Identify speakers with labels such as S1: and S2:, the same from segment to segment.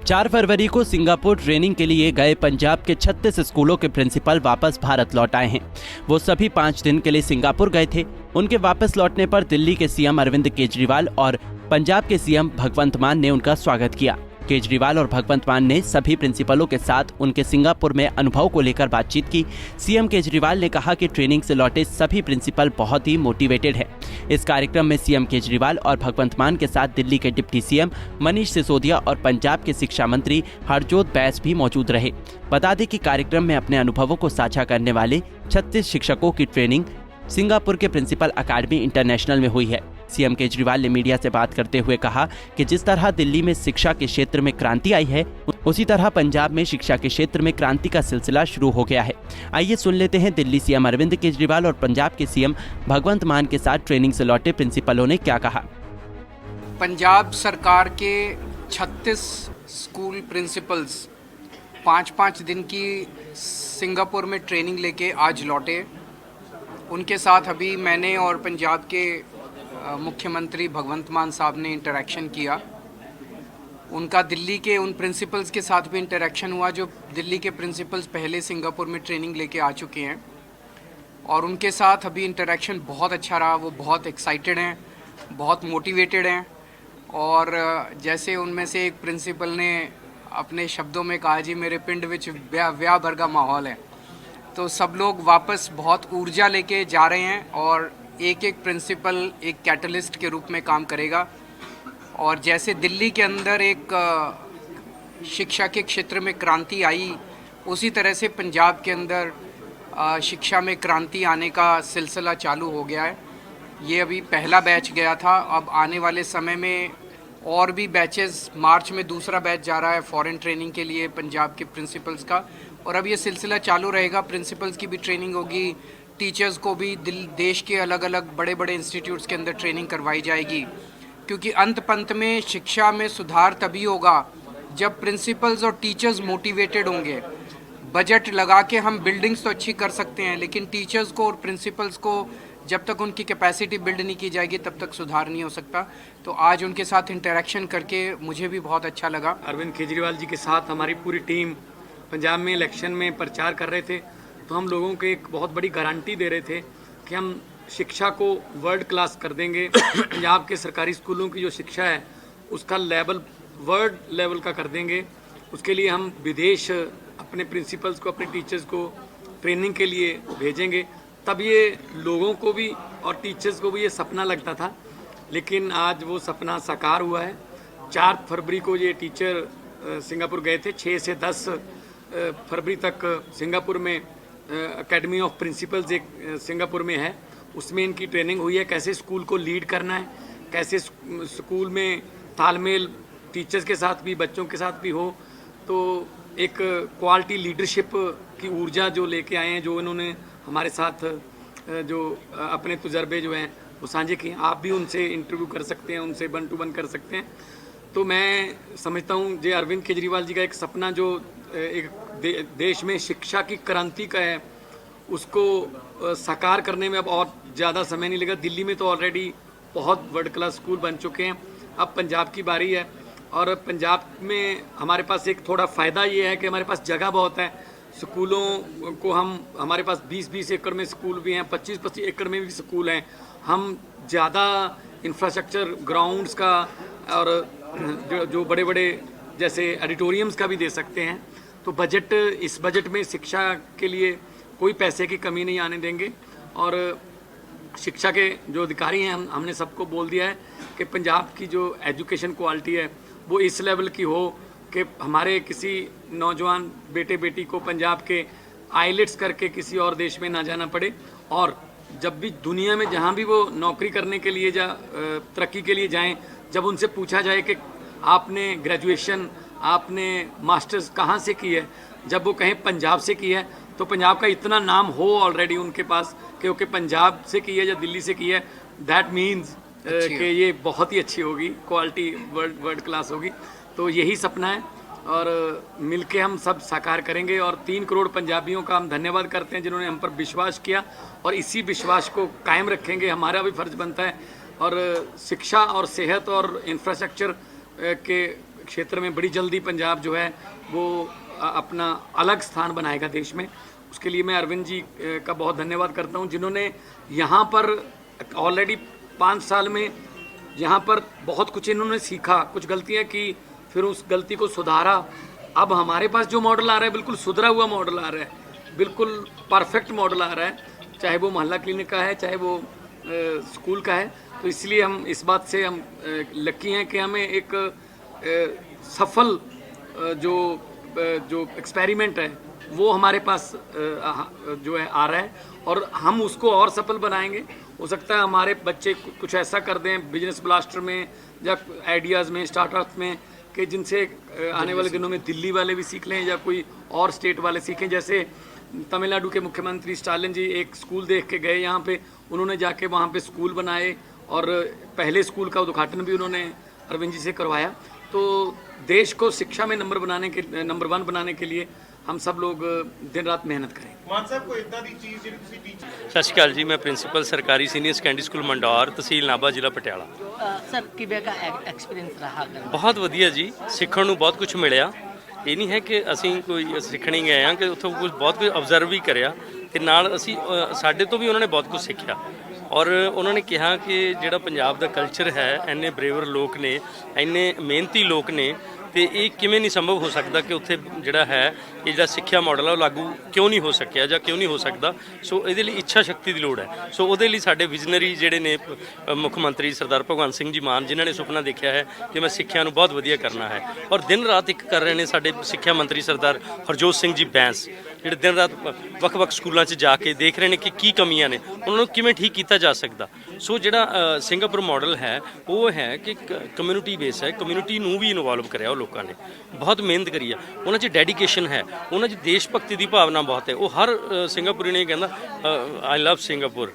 S1: 4 फरवरी को Singapore training के लिए गए पंजाब के 36 स्कूलों के प्रिंसिपल वापस भारत लौट आए हैं। वो सभी 5 दिन के लिए सिंगापुर गए थे। उनके वापस लौटने पर दिल्ली के सीएम अरविंद केजरीवाल और पंजाब के सीएम भगवंत मान ने उनका स्वागत किया। केजरीवाल और भगवंत मान ने सभी प्रिंसिपलों के साथ उनके सिंगापुर में अनुभव को लेकर बातचीत की। सीएम केजरीवाल ने कहा कि ट्रेनिंग से लौटे सभी प्रिंसिपल बहुत ही मोटिवेटेड है। इस कार्यक्रम में सीएम केजरीवाल और भगवंत मान के साथ दिल्ली के डिप्टी सीएम मनीष सिसोदिया और पंजाब के शिक्षा मंत्री हरजोत बैस भी मौजूद रहे। बता दें कि कार्यक्रम में अपने अनुभवों को साझा करने वाले 36 शिक्षकों की ट्रेनिंग सिंगापुर के प्रिंसिपल अकादमी इंटरनेशनल में हुई है। सीएम केजरीवाल ने मीडिया से बात करते हुए कहा कि जिस तरह दिल्ली में शिक्षा के क्षेत्र में क्रांति आई है, उसी तरह पंजाब में शिक्षा के क्षेत्र में क्रांति का सिलसिला शुरू हो गया है। आइए सुन लेते हैं दिल्ली सीएम अरविंद केजरीवाल और पंजाब के सीएम भगवंत मान के साथ ट्रेनिंग से लौटे प्रिंसिपलों ने क्या कहा।
S2: पंजाब सरकार के 36 स्कूल प्रिंसिपल्स 5-5 दिन की सिंगापुर में ट्रेनिंग लेके आज लौटे। उनके साथ अभी मैंने और पंजाब के मुख्यमंत्री भगवंत मान साहब ने इंटरेक्शन किया। उनका दिल्ली के उन प्रिंसिपल्स के साथ भी इंटरेक्शन हुआ जो दिल्ली के प्रिंसिपल्स पहले सिंगापुर में ट्रेनिंग लेके आ चुके हैं, और उनके साथ अभी इंटरेक्शन बहुत अच्छा रहा। वो बहुत एक्साइटेड हैं, बहुत मोटिवेटेड हैं, और जैसे उनमें से एक प्रिंसिपल ने अपने शब्दों में कहा, जी मेरे पिंड विच व्याह भरगा माहौल है। तो सब लोग वापस बहुत ऊर्जा लेके जा रहे हैं, और एक एक प्रिंसिपल एक कैटलिस्ट के रूप में काम करेगा। और जैसे दिल्ली के अंदर एक शिक्षा के क्षेत्र में क्रांति आई, उसी तरह से पंजाब के अंदर शिक्षा में क्रांति आने का सिलसिला चालू हो गया है। ये अभी पहला बैच गया था, अब आने वाले समय में और भी बैचेस, मार्च में दूसरा बैच जा रहा है फॉरेन ट्रेनिंग के लिए पंजाब के प्रिंसिपल्स का, और अब ये सिलसिला चालू रहेगा। प्रिंसिपल्स की भी ट्रेनिंग होगी, टीचर्स को भी देश के अलग अलग बड़े बड़े इंस्टीट्यूट्स के अंदर ट्रेनिंग करवाई जाएगी, क्योंकि अंत पंत में शिक्षा में सुधार तभी होगा जब प्रिंसिपल्स और टीचर्स मोटिवेटेड होंगे। बजट लगा के हम बिल्डिंग्स तो अच्छी कर सकते हैं, लेकिन टीचर्स को और प्रिंसिपल्स को जब तक उनकी कैपेसिटी बिल्ड नहीं की जाएगी तब तक सुधार नहीं हो सकता। तो आज उनके साथ इंटरेक्शन करके मुझे भी बहुत अच्छा लगा।
S3: अरविंद केजरीवाल जी के साथ हमारी पूरी टीम पंजाब में इलेक्शन में प्रचार कर रहे थे, तो हम लोगों को एक बहुत बड़ी गारंटी दे रहे थे कि हम शिक्षा को वर्ल्ड क्लास कर देंगे। पंजाब के सरकारी स्कूलों की जो शिक्षा है उसका लेवल वर्ल्ड लेवल का कर देंगे। उसके लिए हम विदेश अपने प्रिंसिपल्स को, अपने टीचर्स को ट्रेनिंग के लिए भेजेंगे। तब ये लोगों को भी और टीचर्स को भी ये सपना लगता था, लेकिन आज वो सपना साकार हुआ है। 4 फरवरी को ये टीचर सिंगापुर गए थे। 6 से 10 फरवरी तक सिंगापुर में एकेडमी ऑफ प्रिंसिपल्स एक सिंगापुर में है, उसमें इनकी ट्रेनिंग हुई है कैसे स्कूल को लीड करना है, कैसे स्कूल में तालमेल टीचर्स के साथ भी बच्चों के साथ भी हो। तो एक क्वालिटी लीडरशिप की ऊर्जा जो लेके आए हैं, जो इन्होंने हमारे साथ जो अपने तजुर्बे जो हैं वो साझे किए। आप भी उनसे इंटरव्यू कर सकते हैं, उनसे 1 to 1 कर सकते हैं। तो मैं समझता हूँ जे अरविंद केजरीवाल जी का एक सपना जो एक देश में शिक्षा की क्रांति का है, उसको साकार करने में अब और ज़्यादा समय नहीं लगा। दिल्ली में तो ऑलरेडी बहुत वर्ल्ड क्लास स्कूल बन चुके हैं, अब पंजाब की बारी है। और पंजाब में हमारे पास एक थोड़ा फ़ायदा ये है कि हमारे पास जगह बहुत है। स्कूलों को हमारे पास 20-20 एकड़ में स्कूल भी हैं, 25-25 एकड़ में भी स्कूल हैं। हम ज़्यादा इंफ्रास्ट्रक्चर ग्राउंड्स का और जो बड़े बड़े जैसे ऑडिटोरियम्स का भी दे सकते हैं। तो इस बजट में शिक्षा के लिए कोई पैसे की कमी नहीं आने देंगे। और शिक्षा के जो अधिकारी हैं, हमने सबको बोल दिया है कि पंजाब की जो एजुकेशन क्वालिटी है वो इस लेवल की हो कि हमारे किसी नौजवान बेटे बेटी को पंजाब के आईलेट्स करके किसी और देश में ना जाना पड़े। और जब भी दुनिया में जहाँ भी वो नौकरी करने के लिए तरक्की के लिए जाएं, जब उनसे पूछा जाए कि आपने ग्रेजुएशन, आपने मास्टर्स कहाँ से की है, जब वो कहें पंजाब से की है, तो पंजाब का इतना नाम हो ऑलरेडी उनके पास क्योंकि पंजाब से की है या दिल्ली से की है, दैट मीन्स कि ये बहुत ही अच्छी होगी, क्वालिटी वर्ल्ड क्लास होगी। तो यही सपना है और मिलके हम सब साकार करेंगे। और 3 करोड़ पंजाबियों का हम धन्यवाद करते हैं जिन्होंने हम पर विश्वास किया, और इसी विश्वास को कायम रखेंगे। हमारा भी फर्ज बनता है और शिक्षा और सेहत और इंफ्रास्ट्रक्चर के क्षेत्र में बड़ी जल्दी पंजाब जो है वो अपना अलग स्थान बनाएगा देश में। उसके लिए मैं अरविंद जी का बहुत धन्यवाद करता हूँ, जिन्होंने यहाँ पर ऑलरेडी 5 साल में यहाँ पर बहुत कुछ इन्होंने सीखा, कुछ गलतियाँ की, फिर उस गलती को सुधारा। अब हमारे पास जो मॉडल आ रहा है बिल्कुल सुधरा हुआ मॉडल आ रहा है, बिल्कुल परफेक्ट मॉडल आ रहा है, चाहे वो मोहल्ला क्लिनिक का है, चाहे वो स्कूल का है। तो इसलिए हम इस बात से हम लकी हैं कि हमें एक सफल जो एक्सपेरिमेंट है वो हमारे पास जो है आ रहा है, और हम उसको और सफल बनाएंगे। हो सकता है हमारे बच्चे कुछ ऐसा कर दें बिजनेस ब्लास्टर में या आइडियाज़ में, स्टार्टअप में, कि जिनसे आने वाले दिनों में दिल्ली वाले भी सीख लें या कोई और स्टेट वाले सीखें। जैसे तमिलनाडु के मुख्यमंत्री स्टालिन जी एक स्कूल देख के गए यहाँ पे, उन्होंने जाके वहाँ पे स्कूल बनाए, और पहले स्कूल का उद्घाटन भी उन्होंने अरविंद जी से करवाया। तो देश को शिक्षा में नंबर 1 बनाने के लिए हम सब लोग दिन रात मेहनत करें।
S4: ਮਾਨ ਸਾਹਿਬ ਕੋਈ ਇਦਾਂ ਦੀ ਚੀਜ਼ ਜਿਹੜੀ ਤੁਸੀਂ ਟੀਚ
S5: ਸਤਿ ਸ਼੍ਰੀ ਅਕਾਲ ਜੀ। ਮੈਂ ਪ੍ਰਿੰਸੀਪਲ ਸਰਕਾਰੀ ਸੀਨੀਅਰ ਸੈਕੰਡਰੀ ਸਕੂਲ ਮੰਡੌਰ, ਤਹਿਸੀਲ ਨਾਭਾ, ਜ਼ਿਲ੍ਹਾ ਪਟਿਆਲਾ।
S6: ਸਰ ਕਿਵੇਂ ਦਾ ਐਕਸਪੀਰੀਅੰਸ ਰਹਾ ਅਗਰ
S5: ਬਹੁਤ ਵਧੀਆ ਜੀ, ਸਿੱਖਣ ਨੂੰ ਬਹੁਤ ਕੁਝ ਮਿਲਿਆ। ਇਹ ਨਹੀਂ ਹੈ ਕਿ ਅਸੀਂ ਕੋਈ ਸਿੱਖਣ ਹੀ ਗਏ ਹਾਂ, ਕਿ ਉੱਥੋਂ ਕੁਝ ਬਹੁਤ ਕੁਝ ਆਬਜ਼ਰਵ ਵੀ ਕਰਿਆ, ਤੇ ਨਾਲ ਅਸੀਂ ਸਾਡੇ ਤੋਂ ਵੀ ਉਹਨਾਂ ਨੇ ਬਹੁਤ ਕੁਝ ਸਿੱਖਿਆ। ਔਰ ਉਹਨਾਂ ਨੇ ਕਿਹਾ ਕਿ ਜਿਹੜਾ ਪੰਜਾਬ ਦਾ ਕਲਚਰ ਹੈ, ਇੰਨੇ ਬਰੇਵਰ ਲੋਕ ਨੇ, ਇੰਨੇ ਮਿਹਨਤੀ ਲੋਕ ਨੇ, ਤੇ ਇਹ ਕਿਵੇਂ ਨਹੀਂ ਸੰਭਵ ਹੋ ਸਕਦਾ ਕਿ ਉੱਥੇ ਜਿਹੜਾ ਹੈ ਇਹ ਜਿਹੜਾ ਸਿੱਖਿਆ ਮਾਡਲ ਆ ਉਹ ਲਾਗੂ ਕਿਉਂ ਨਹੀਂ ਹੋ ਸਕਿਆ ਜਾਂ ਕਿਉਂ ਨਹੀਂ ਹੋ ਸਕਦਾ। ਸੋ ਇਹਦੇ ਲਈ ਇੱਛਾ ਸ਼ਕਤੀ ਦੀ ਲੋੜ ਹੈ। ਸੋ ਉਹਦੇ ਲਈ ਸਾਡੇ ਵਿਜ਼ਨਰੀ ਜਿਹੜੇ ਨੇ ਮੁੱਖ ਮੰਤਰੀ ਸਰਦਾਰ ਭਗਵੰਤ ਸਿੰਘ ਜੀ ਮਾਨ, ਜਿਨ੍ਹਾਂ ਨੇ ਸੁਪਨਾ ਦੇਖਿਆ ਹੈ ਕਿ ਮੈਂ ਸਿੱਖਿਆ ਨੂੰ ਬਹੁਤ ਵਧੀਆ ਕਰਨਾ ਹੈ, ਔਰ ਦਿਨ ਰਾਤ ਇੱਕ ਕਰ ਰਹੇ ਨੇ ਸਾਡੇ ਸਿੱਖਿਆ ਮੰਤਰੀ ਸਰਦਾਰ ਹਰਜੋਤ ਸਿੰਘ ਜੀ ਬੈਂਸ, ਜਿਹੜੇ ਦਿਨ ਰਾਤ ਵੱਖ-ਵੱਖ ਸਕੂਲਾਂ 'ਚ ਜਾ ਕੇ ਦੇਖ ਰਹੇ ਨੇ ਕਿ ਕੀ ਕਮੀਆਂ ਨੇ, ਉਹਨਾਂ ਨੂੰ ਕਿਵੇਂ ਠੀਕ ਕੀਤਾ ਜਾ ਸਕਦਾ। ਸੋ ਜਿਹੜਾ ਸਿੰਗਾਪੁਰ ਮਾਡਲ ਹੈ ਉਹ ਹੈ ਕਿ ਕਮਿਊਨਿਟੀ ਬੇਸ ਹੈ, ਕਮਿਊਨਿਟੀ ਨੂੰ ਵੀ ਇਨਵੋਲਵ ਕਰਿਆ ਉਹ ਲੋਕਾਂ ਨੇ, ਬਹੁਤ ਮਿਹਨਤ ਕਰੀ ਆ, ਉਹਨਾਂ 'ਚ ਡੈਡੀਕੇਸ਼ਨ ਹੈ, ਉਹਨਾਂ 'ਚ ਦੇਸ਼ ਭਗਤੀ ਦੀ ਭਾਵਨਾ ਬਹੁਤ ਹੈ। ਉਹ ਹਰ ਸਿੰਗਾਪੁਰੀ ਨੇ ਕਹਿੰਦਾ ਆਈ ਲਵ ਸਿੰਗਾਪੁਰ,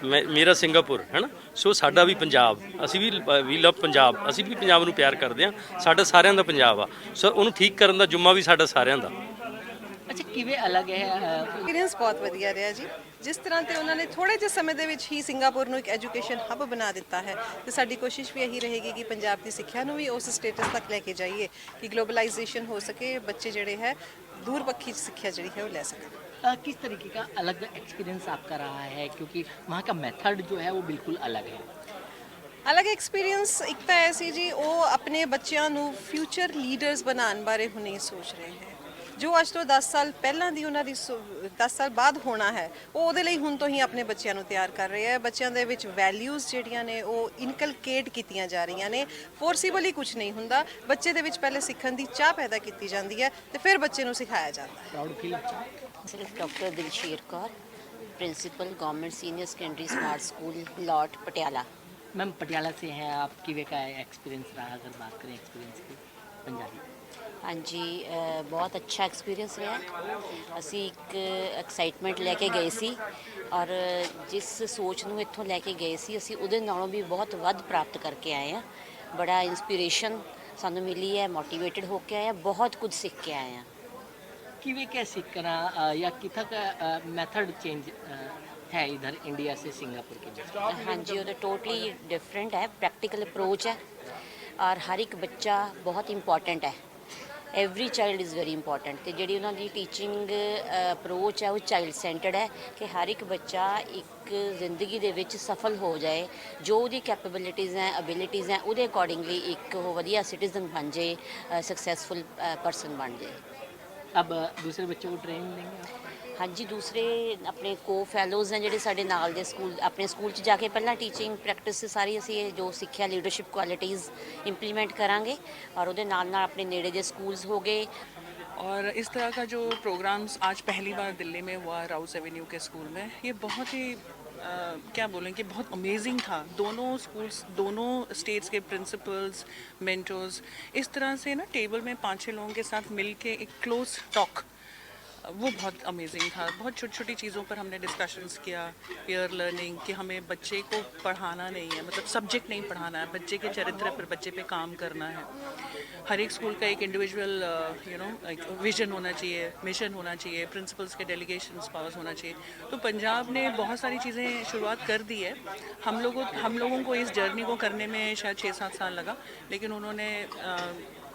S5: ਮੇਰਾ ਸਿੰਗਾਪੁਰ ਹੈ ਨਾ। ਸੋ ਸਾਡਾ ਵੀ ਪੰਜਾਬ, ਅਸੀਂ ਵੀ ਲਵ ਪੰਜਾਬ, ਅਸੀਂ ਵੀ ਪੰਜਾਬ ਨੂੰ ਪਿਆਰ ਕਰਦੇ ਹਾਂ, ਸਾਡਾ ਸਾਰਿਆਂ ਦਾ ਪੰਜਾਬ ਆ। ਸੋ ਉਹਨੂੰ ਠੀਕ ਕਰਨ ਦਾ ਜੁੰਮਾ ਵੀ ਸਾਡਾ ਸਾਰਿਆਂ ਦਾ।
S6: ਅੱਛਾ ਕਿਵੇਂ ਅਲੱਗ ਹੈ
S7: ਐਕਸਪੀਰੀਅੰਸ ਬਹੁਤ ਵਧੀਆ ਰਿਹਾ ਜੀ। ਜਿਸ ਤਰ੍ਹਾਂ ਤੇ ਉਹਨਾਂ ਨੇ ਥੋੜੇ ਜਿਹੇ ਸਮੇਂ ਦੇ ਵਿੱਚ ਹੀ ਸਿੰਗਾਪੁਰ ਨੂੰ ਇੱਕ ਐਜੂਕੇਸ਼ਨ ਹੱਬ ਬਣਾ ਦਿੱਤਾ ਹੈ, ਤੇ ਸਾਡੀ ਕੋਸ਼ਿਸ਼ ਵੀ ਇਹੀ ਰਹੇਗੀ ਕਿ ਪੰਜਾਬ ਦੀ ਸਿੱਖਿਆ ਨੂੰ ਵੀ ਉਸ ਸਟੇਟਸ ਤੱਕ ਲੈ ਕੇ ਜਾਈਏ ਕਿ ਗਲੋਬਲਾਈਜੇਸ਼ਨ ਹੋ ਸਕੇ, ਬੱਚੇ ਜਿਹੜੇ ਹੈ दूर पक्षी शिक्षा जी है वो ले सकें।
S6: किस तरीके का अलग एक्सपीरियंस आपका रहा है, क्योंकि वहाँ का मेथड जो है वो बिल्कुल अलग है?
S7: अलग एक्सपीरियंस एक तो ऐसी जी, वो अपने बच्चों को फ्यूचर लीडर्स बनाने बारे हुणे सोच रहे हैं। जो अज तो 10 साल पहला दी उन्हां दी 10 साल बाद होना है, वो उहदे लई हुण तो ही अपने बच्चों को तैयार कर रहे हैं। बच्चों दे विच वैल्यूज़ जिहड़ियां ने वो इनकलकेट कीतियां जा रही ने। फोर्सिबली कुछ नहीं हुंदा, बच्चे दे विच पहले सीखण दी चाह पैदा की जाती है, तो फिर बच्चे नूं सिखाया जाता है।
S6: प्राउड फील
S8: सिर्फ doctor Dilsher Kaur, principal government senior secondary smart school Lot Patiala.
S6: Ma'am Patiala से हैं आप, किवे का एक्सपीरियंस रहा अगर बात करें एक्सपीरियंस की पंजाबी?
S8: हाँ जी, बहुत अच्छा एक्सपीरियंस रहा। असी एक एक्साइटमेंट लैके गए सी, और जिस सोच नूं इत्थों लैके गए सी असी उहदे नालों भी बहुत वध प्राप्त करके आए हैं। बड़ा इंस्पिरेशन सानू मिली है, मोटिवेटेड होके आए हैं, बहुत कुछ सीख के आए हैं।
S6: किवे क्या सीखना या कितना का मेथड चेंज है इधर इंडिया से सिंगापुर के बीच?
S8: हाँ जी, वो टोटली डिफरेंट है, प्रैक्टिकल अप्रोच है, और हर एक बच्चा बहुत इंपॉर्टेंट है। Every child is very important. तो जी उन्होंने टीचिंग अप्रोच है वो चाइल्ड सेंटर्ड है, कि हर एक बच्चा एक जिंदगी दे विच सफल हो जाए, जो उसकी कैपेबिलिटीज़ हैं, एबिलिटीज़ हैं, उसके अकॉर्डिंगली एक वो वधिया सिटीजन बन जाए, सक्सैसफुल पर्सन बन जाए।
S6: अब दूसरे बच्चों को ट्रेनिंग देंगे?
S8: हाँ जी, दूसरे अपने को फैलोज़ हैं ਜਿਹੜੇ ਸਾਡੇ ਨਾਲ ਦੇ ਸਕੂਲ, ਆਪਣੇ ਸਕੂਲ 'ਚ ਜਾ ਕੇ ਪਹਿਲਾਂ ਟੀਚਿੰਗ ਪ੍ਰੈਕਟਿਸ ਸਾਰੀ ਅਸੀਂ ਜੋ ਸਿੱਖਿਆ ਲੀਡਰਸ਼ਿਪ ਕੁਆਲਿਟੀज़ ਇੰਪਲੀमेंट करांगे, और ਉਹਦੇ ਨਾਲ ਨਾਲ अपने नेड़े ਦੇ स्कूल्स हो गए।
S9: और इस तरह का जो प्रोग्राम्स आज पहली बार दिल्ली में हुआ राउस एवेन्यू के स्कूल में, ये बहुत ही क्या बोलें कि बहुत अमेजिंग था। दोनों स्कूल्स, दोनों स्टेट्स के प्रिंसिपल्स, मेंटर्स, इस तरह से ना टेबल में 5-6 लोगों के साथ मिल के एक क्लोज टॉक, वो बहुत अमेजिंग था। बहुत छोटी छोटी चीज़ों पर हमने डिस्कशंस किया, पीयर लर्निंग, कि हमें बच्चे को पढ़ाना नहीं है, मतलब सब्जेक्ट नहीं पढ़ाना है, बच्चे के चरित्र पर, बच्चे पे काम करना है। हर एक स्कूल का एक इंडिविजुअल एक विजन होना चाहिए, मिशन होना चाहिए, प्रिंसिपल्स के डेलीगेशंस पावर्स होना चाहिए। तो पंजाब ने बहुत सारी चीज़ें शुरुआत कर दी है। हम लोगों को इस जर्नी को करने में शायद 6-7 साल लगा, लेकिन उन्होंने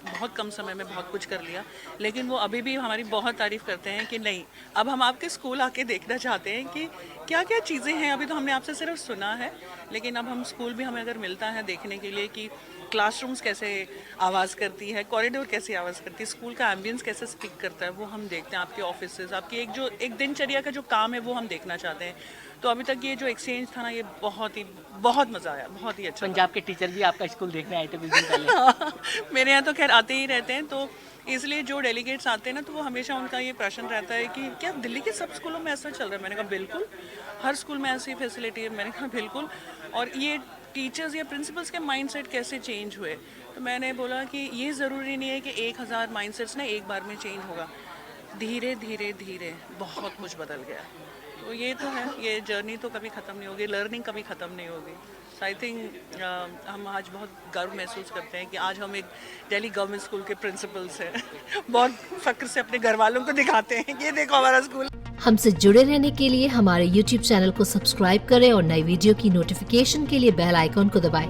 S9: बहुत कम समय में बहुत कुछ कर लिया, लेकिन वो अभी भी हमारी बहुत तारीफ़ करते हैं कि नहीं, अब हम आपके स्कूल आके देखना चाहते हैं कि क्या क्या चीज़ें हैं। अभी तो हमने आपसे सिर्फ सुना है, लेकिन अब हम स्कूल भी हमें अगर मिलता है देखने के लिए कि क्लासरूम्स कैसे आवाज़ करती है, कॉरिडोर कैसे आवाज़ करती है, स्कूल का एम्बियंस कैसे स्पीक करता है, वो हम देखते हैं। आपके ऑफिसेज, आपकी एक दिनचर्या का जो काम है वो हम देखना चाहते हैं। तो अभी तक ये जो एक्सचेंज था ना, ये बहुत मज़ा आया, बहुत ही अच्छा।
S6: पंजाब के टीचर भी आपका स्कूल देखने आए थे कुछ दिन पहले।
S9: मेरे यहाँ तो खैर आते ही रहते हैं, तो इसलिए जो डेलीगेट्स आते हैं ना, तो वो हमेशा उनका ये प्रश्न रहता है कि क्या दिल्ली के सब स्कूलों में ऐसा चल रहा है। मैंने कहा बिल्कुल, हर स्कूल में ऐसी फैसिलिटी है। मैंने कहा बिल्कुल। और ये टीचर्स या प्रिंसिपल्स के माइंडसेट कैसे चेंज हुए, तो मैंने बोला कि ये ज़रूरी नहीं है कि 1000 माइंडसेट्स ना एक बार में चेंज होगा, धीरे धीरे धीरे बहुत कुछ बदल गया। तो ये तो है, ये जर्नी तो कभी ख़त्म नहीं होगी, लर्निंग कभी ख़त्म नहीं होगी। सो आई थिंक हम आज बहुत गर्व महसूस करते हैं कि आज हम एक दिल्ली गवर्नमेंट स्कूल के प्रिंसिपल्स हैं। बहुत फ़ख्र से अपने घर वालों को दिखाते हैं, ये देखो हमारा स्कूल।
S10: हमसे जुड़े रहने के लिए हमारे YouTube चैनल को सब्सक्राइब करें और नई वीडियो की नोटिफिकेशन के लिए बेल आइकॉन को दबाएं।